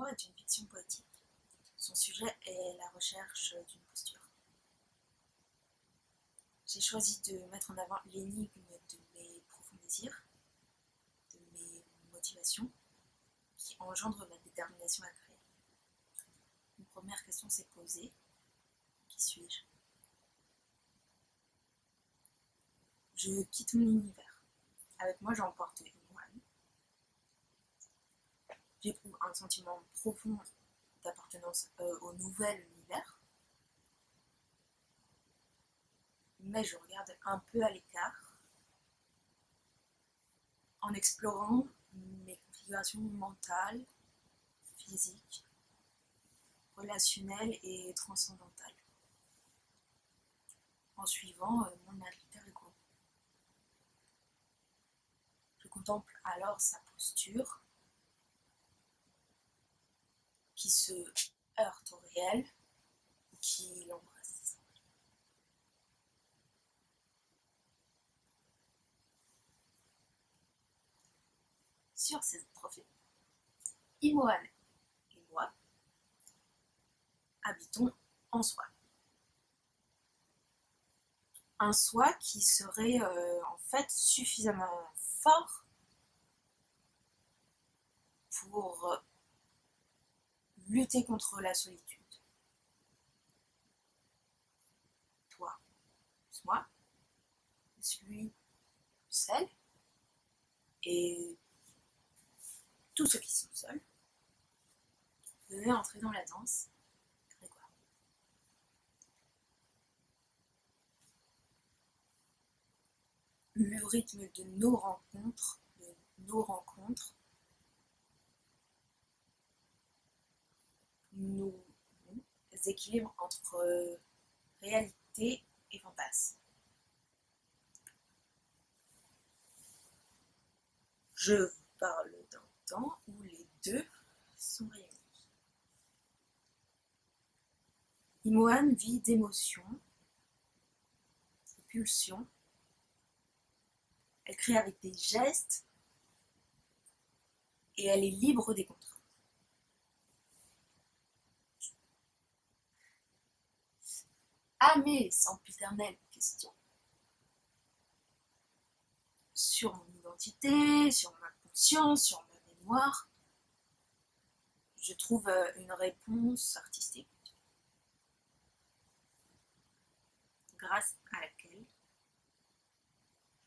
L'amour est une fiction poétique. Son sujet est la recherche d'une posture. J'ai choisi de mettre en avant l'énigme de mes profonds désirs, de mes motivations, qui engendrent ma détermination à créer. Une première question s'est posée: qui suis-je? Je quitte mon univers. Avec moi, j'emporte une moine. J'éprouve un sentiment profond d'appartenance au nouvel univers, mais je regarde un peu à l'écart en explorant mes configurations mentales, physiques, relationnelles et transcendantales, en suivant mon alter ego. Je contemple alors sa posture qui se heurte au réel ou qui l'embrasse. Sur cette trophée, Imohan et moi habitons en soi. Un soi qui serait en fait suffisamment fort pour lutter contre la solitude. Toi, plus moi, plus lui, plus elle, et tous ceux qui sont seuls, venez entrer dans la danse grégoire. Le rythme de nos rencontres nous équilibre entre réalité et fantasme. Je vous parle d'un temps où les deux sont réunis. Imohan vit d'émotions, de pulsions. Elle crée avec des gestes et elle est libre des contraintes. À mes sempiternelles questions sur mon identité, sur ma conscience, sur ma mémoire, je trouve une réponse artistique grâce à laquelle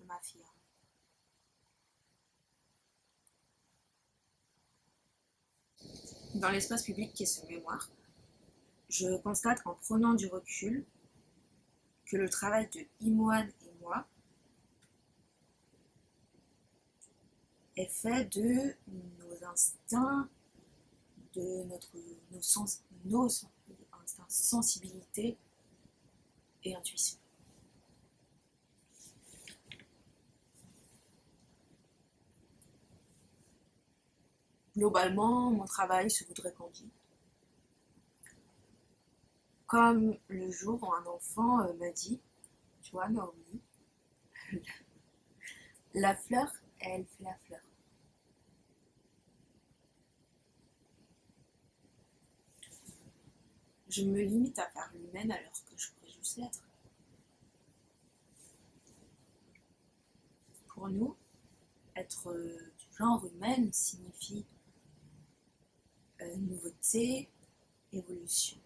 je m'affirme. Dans l'espace public qu'est ce mémoire, je constate en prenant du recul que le travail de Imohan et moi est fait de nos instincts, de nos instincts, sensibilité et intuition. Globalement, mon travail se voudrait candide. Comme le jour où un enfant m'a dit: tu vois, Naomi, la fleur, elle fait la fleur. Je me limite à faire l'humaine alors que je pourrais juste l'être. Pour nous, être du genre humaine signifie nouveauté, évolution,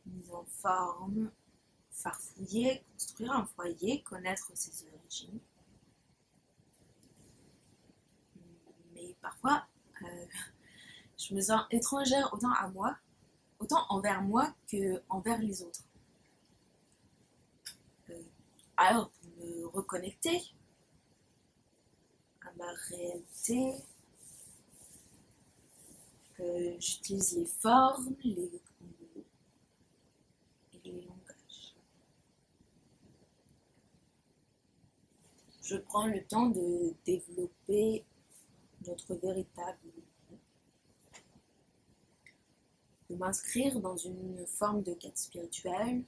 mise en forme, farfouiller, construire un foyer, connaître ses origines. Mais parfois, je me sens étrangère autant envers moi que envers les autres. Alors, pour me reconnecter à ma réalité, j'utilise les formes, les mots et les langages. Je prends le temps de développer notre véritable vie, de m'inscrire dans une forme de quête spirituelle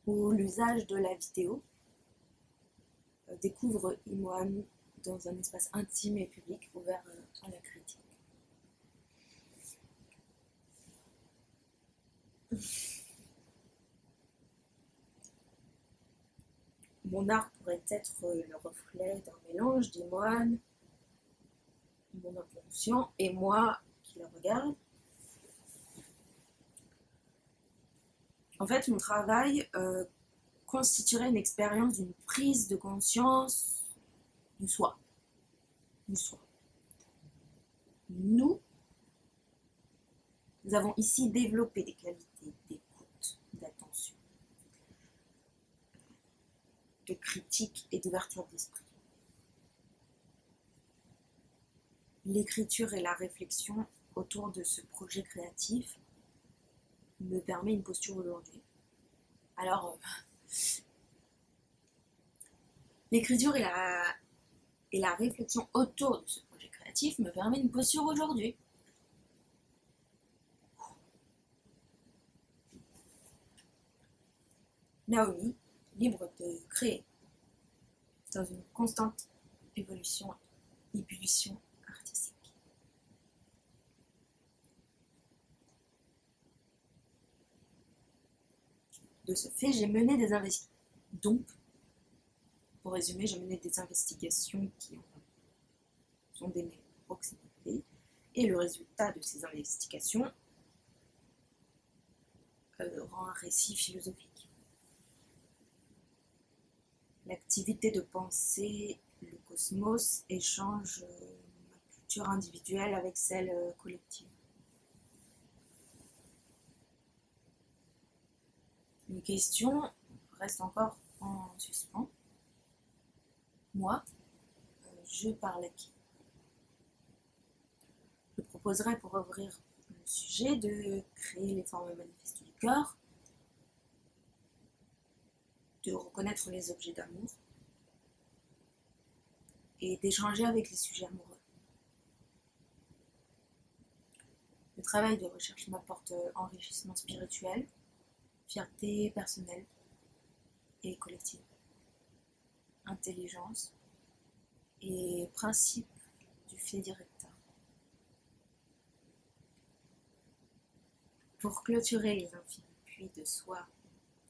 où l'usage de la vidéo découvre Imohan dans un espace intime et public ouvert à la critique. Mon art pourrait être le reflet d'un mélange des moines, mon inconscient et moi qui le regarde. En fait, mon travail constituerait une expérience d'une prise de conscience du soi. Du soi. Nous avons ici développé des qualités d'écoute, d'attention, de critique et d'ouverture d'esprit. L'écriture et la réflexion autour de ce projet créatif me permet une posture aujourd'hui. Alors, l'écriture et la réflexion autour de ce projet créatif me permet une posture aujourd'hui. Naomi, libre de créer, dans une constante ébullition artistique. De ce fait, j'ai mené des investigations. Donc, pour résumer, j'ai mené des investigations qui sont des mes proximités, et le résultat de ces investigations rend un récit philosophique. L'activité de penser le cosmos échange ma culture individuelle avec celle collective. Une question reste encore en suspens. Moi, je parle à qui? Je proposerais pour ouvrir le sujet de créer les formes manifestes du cœur, de reconnaître les objets d'amour et d'échanger avec les sujets amoureux. Le travail de recherche m'apporte enrichissement spirituel, fierté personnelle et collective, intelligence et principe du fait directeur. Pour clôturer les infinis puits de soi,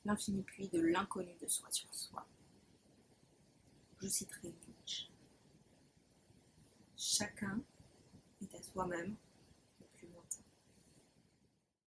l'infini puits de l'inconnu de soi sur soi, je citerai Nietzsche. Chacun est à soi-même